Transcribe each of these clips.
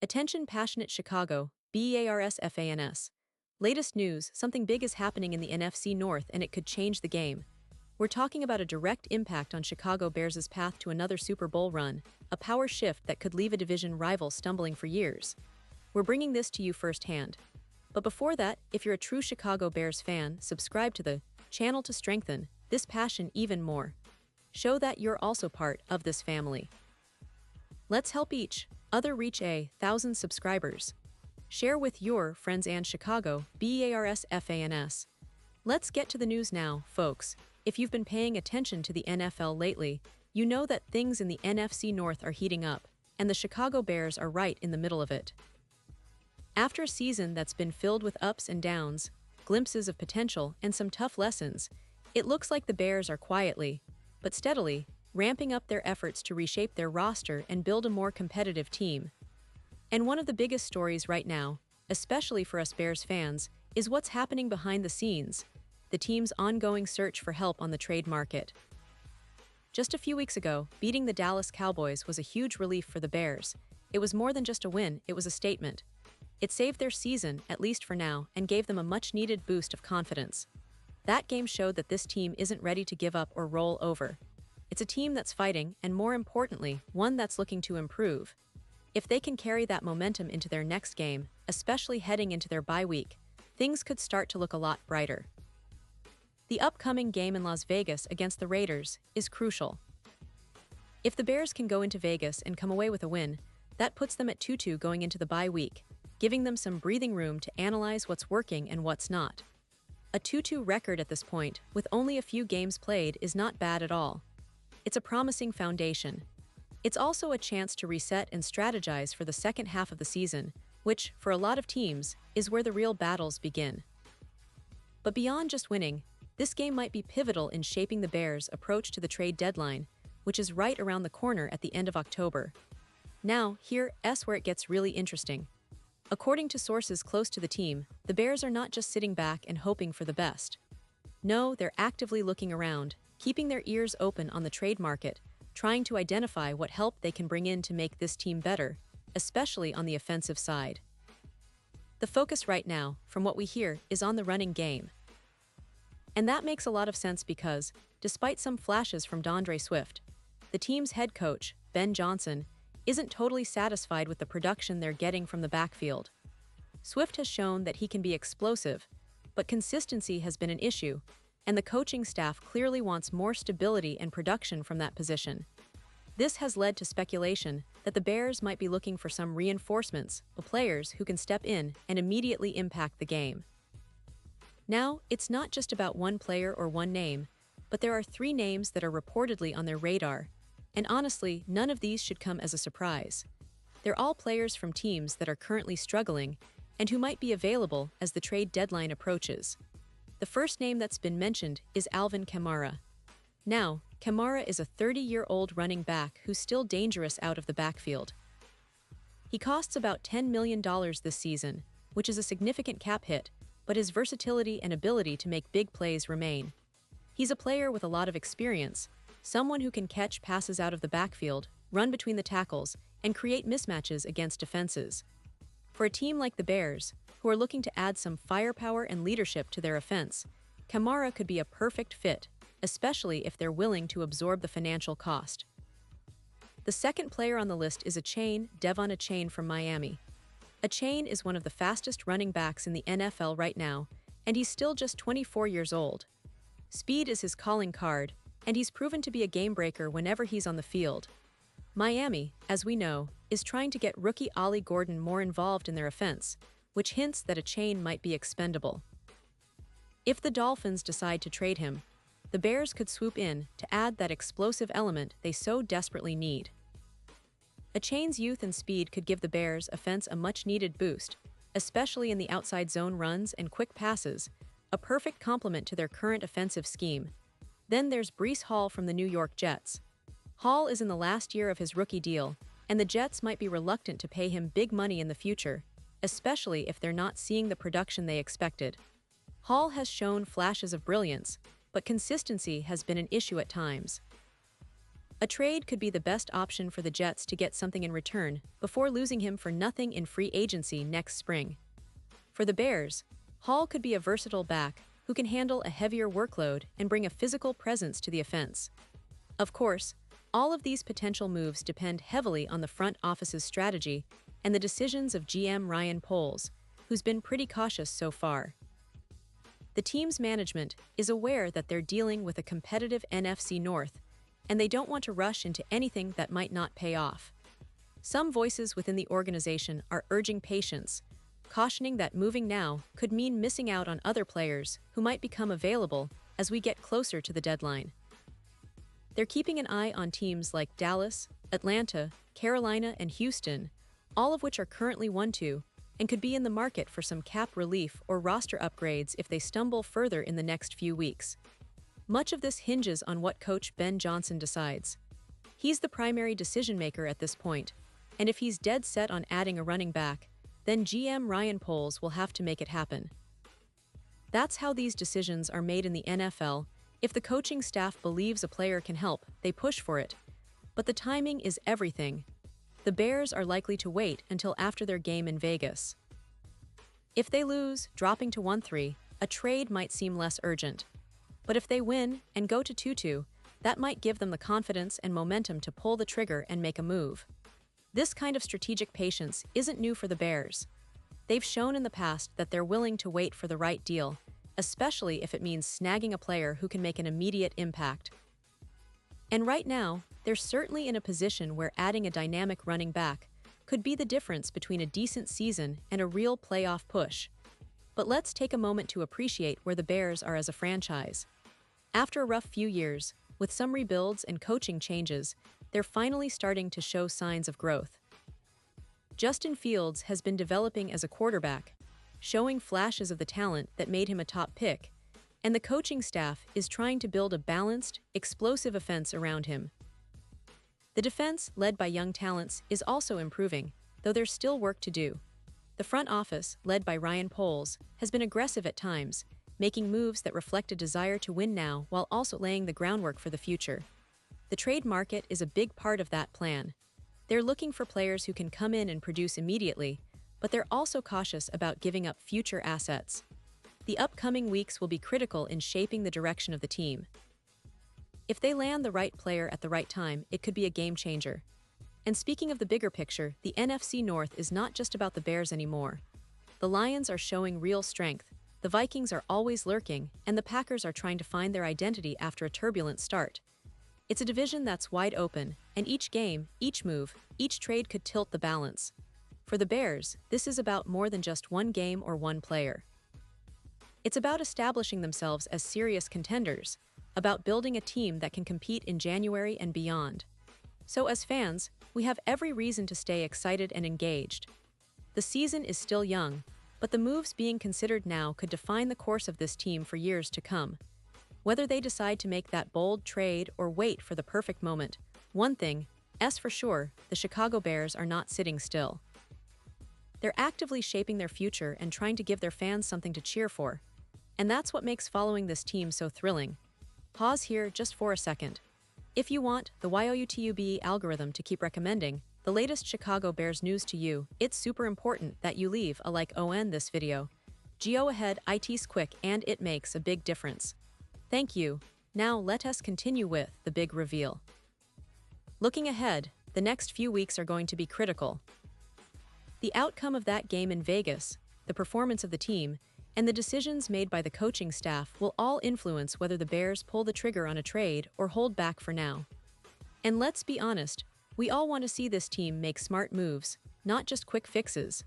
Attention passionate Chicago, Bears fans. Latest news, something big is happening in the NFC North and it could change the game. We're talking about a direct impact on Chicago Bears' path to another Super Bowl run, a power shift that could leave a division rival stumbling for years. We're bringing this to you firsthand. But before that, if you're a true Chicago Bears fan, subscribe to the channel to strengthen this passion even more. Show that you're also part of this family. Let's help each other reach 1,000 subscribers. Share with your friends and Chicago Bears fans. Let's get to the news now, folks. If you've been paying attention to the NFL lately, you know that things in the NFC North are heating up, and the Chicago Bears are right in the middle of it. After a season that's been filled with ups and downs, glimpses of potential, and some tough lessons, it looks like the Bears are quietly, but steadily, ramping up their efforts to reshape their roster and build a more competitive team. And one of the biggest stories right now, especially for us Bears fans, is what's happening behind the scenes, the team's ongoing search for help on the trade market. Just a few weeks ago, beating the Dallas Cowboys was a huge relief for the Bears. It was more than just a win, it was a statement. It saved their season, at least for now, and gave them a much-needed boost of confidence. That game showed that this team isn't ready to give up or roll over. It's a team that's fighting, and more importantly, one that's looking to improve. If they can carry that momentum into their next game, especially heading into their bye week, things could start to look a lot brighter. The upcoming game in Las Vegas against the Raiders is crucial. If the Bears can go into Vegas and come away with a win, that puts them at 2-2 going into the bye week, giving them some breathing room to analyze what's working and what's not. A 2-2 record at this point, with only a few games played, is not bad at all. It's a promising foundation. It's also a chance to reset and strategize for the second half of the season, which, for a lot of teams, is where the real battles begin. But beyond just winning, this game might be pivotal in shaping the Bears' approach to the trade deadline, which is right around the corner at the end of October. Now, here's where it gets really interesting. According to sources close to the team, the Bears are not just sitting back and hoping for the best. No, they're actively looking around, keeping their ears open on the trade market, trying to identify what help they can bring in to make this team better, especially on the offensive side. The focus right now, from what we hear, is on the running game. And that makes a lot of sense because, despite some flashes from DeAndre Swift, the team's head coach, Ben Johnson, isn't totally satisfied with the production they're getting from the backfield. Swift has shown that he can be explosive, but consistency has been an issue, and the coaching staff clearly wants more stability and production from that position. This has led to speculation that the Bears might be looking for some reinforcements, players who can step in and immediately impact the game. Now, it's not just about one player or one name, but there are 3 names that are reportedly on their radar, and honestly, none of these should come as a surprise. They're all players from teams that are currently struggling and who might be available as the trade deadline approaches. The first name that's been mentioned is Alvin Kamara. Now, Kamara is a 30-year-old running back who's still dangerous out of the backfield. He costs about $10 million this season, which is a significant cap hit, but his versatility and ability to make big plays remain. He's a player with a lot of experience, someone who can catch passes out of the backfield, run between the tackles, and create mismatches against defenses. For a team like the Bears, who are looking to add some firepower and leadership to their offense, Kamara could be a perfect fit, especially if they're willing to absorb the financial cost. The second player on the list is Devon Achane from Miami. Achane is one of the fastest running backs in the NFL right now, and he's still just 24 years old. Speed is his calling card, and he's proven to be a game-breaker whenever he's on the field. Miami, as we know, is trying to get rookie Ollie Gordon more involved in their offense, which hints that Achane might be expendable. If the Dolphins decide to trade him, the Bears could swoop in to add that explosive element they so desperately need. Achane's youth and speed could give the Bears' offense a much-needed boost, especially in the outside zone runs and quick passes, a perfect complement to their current offensive scheme. Then there's Breece Hall from the New York Jets. Hall is in the last year of his rookie deal, and the Jets might be reluctant to pay him big money in the future, especially if they're not seeing the production they expected. Hall has shown flashes of brilliance, but consistency has been an issue at times. A trade could be the best option for the Jets to get something in return before losing him for nothing in free agency next spring. For the Bears, Hall could be a versatile back who can handle a heavier workload and bring a physical presence to the offense. Of course, all of these potential moves depend heavily on the front office's strategy and the decisions of GM Ryan Poles, who's been pretty cautious so far. The team's management is aware that they're dealing with a competitive NFC North, and they don't want to rush into anything that might not pay off. Some voices within the organization are urging patience, cautioning that moving now could mean missing out on other players who might become available as we get closer to the deadline. They're keeping an eye on teams like Dallas, Atlanta, Carolina, and Houston, all of which are currently 1-2 and could be in the market for some cap relief or roster upgrades if they stumble further in the next few weeks. Much of this hinges on what coach Ben Johnson decides. He's the primary decision-maker at this point, and if he's dead set on adding a running back, then GM Ryan Poles will have to make it happen. That's how these decisions are made in the NFL. If the coaching staff believes a player can help, they push for it. But the timing is everything. The Bears are likely to wait until after their game in Vegas. If they lose, dropping to 1-3, a trade might seem less urgent. But if they win and go to 2-2, that might give them the confidence and momentum to pull the trigger and make a move. This kind of strategic patience isn't new for the Bears. They've shown in the past that they're willing to wait for the right deal, especially if it means snagging a player who can make an immediate impact. And right now, they're certainly in a position where adding a dynamic running back could be the difference between a decent season and a real playoff push. But let's take a moment to appreciate where the Bears are as a franchise. After a rough few years, with some rebuilds and coaching changes, they're finally starting to show signs of growth. Justin Fields has been developing as a quarterback, showing flashes of the talent that made him a top pick, and the coaching staff is trying to build a balanced, explosive offense around him. The defense, led by young talents, is also improving, though there's still work to do. The front office, led by Ryan Poles, has been aggressive at times, making moves that reflect a desire to win now while also laying the groundwork for the future. The trade market is a big part of that plan. They're looking for players who can come in and produce immediately, but they're also cautious about giving up future assets. The upcoming weeks will be critical in shaping the direction of the team. If they land the right player at the right time, it could be a game changer. And speaking of the bigger picture, the NFC North is not just about the Bears anymore. The Lions are showing real strength, the Vikings are always lurking, and the Packers are trying to find their identity after a turbulent start. It's a division that's wide open, and each game, each move, each trade could tilt the balance. For the Bears, this is about more than just one game or one player. It's about establishing themselves as serious contenders, about building a team that can compete in January and beyond. So as fans, we have every reason to stay excited and engaged. The season is still young, but the moves being considered now could define the course of this team for years to come. Whether they decide to make that bold trade or wait for the perfect moment, one thing is for sure, the Chicago Bears are not sitting still. They're actively shaping their future and trying to give their fans something to cheer for. And that's what makes following this team so thrilling. Pause here just for a second. If you want the YouTube algorithm to keep recommending the latest Chicago Bears news to you, it's super important that you leave a like on this video. Go ahead, it's quick and it makes a big difference. Thank you. Now let us continue with the big reveal. Looking ahead, the next few weeks are going to be critical. The outcome of that game in Vegas, the performance of the team, and the decisions made by the coaching staff will all influence whether the Bears pull the trigger on a trade or hold back for now. And let's be honest, we all want to see this team make smart moves, not just quick fixes.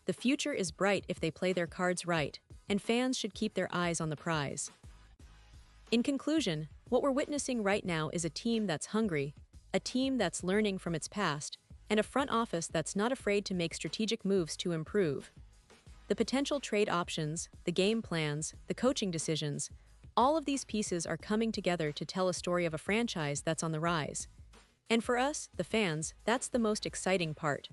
The future is bright if they play their cards right, and fans should keep their eyes on the prize. In conclusion, what we're witnessing right now is a team that's hungry, a team that's learning from its past, and a front office that's not afraid to make strategic moves to improve. The potential trade options, the game plans, the coaching decisions, all of these pieces are coming together to tell a story of a franchise that's on the rise. And for us, the fans, that's the most exciting part.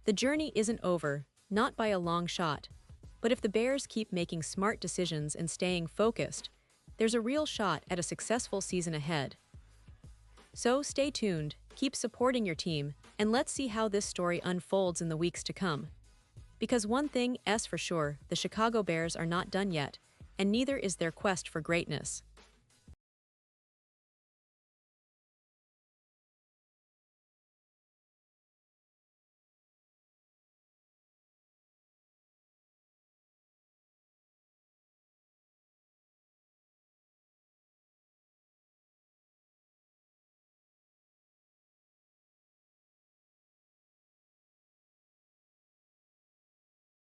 The journey isn't over, not by a long shot. But if the Bears keep making smart decisions and staying focused, there's a real shot at a successful season ahead. So stay tuned, keep supporting your team, and let's see how this story unfolds in the weeks to come. Because one thing is for sure, the Chicago Bears are not done yet, and neither is their quest for greatness.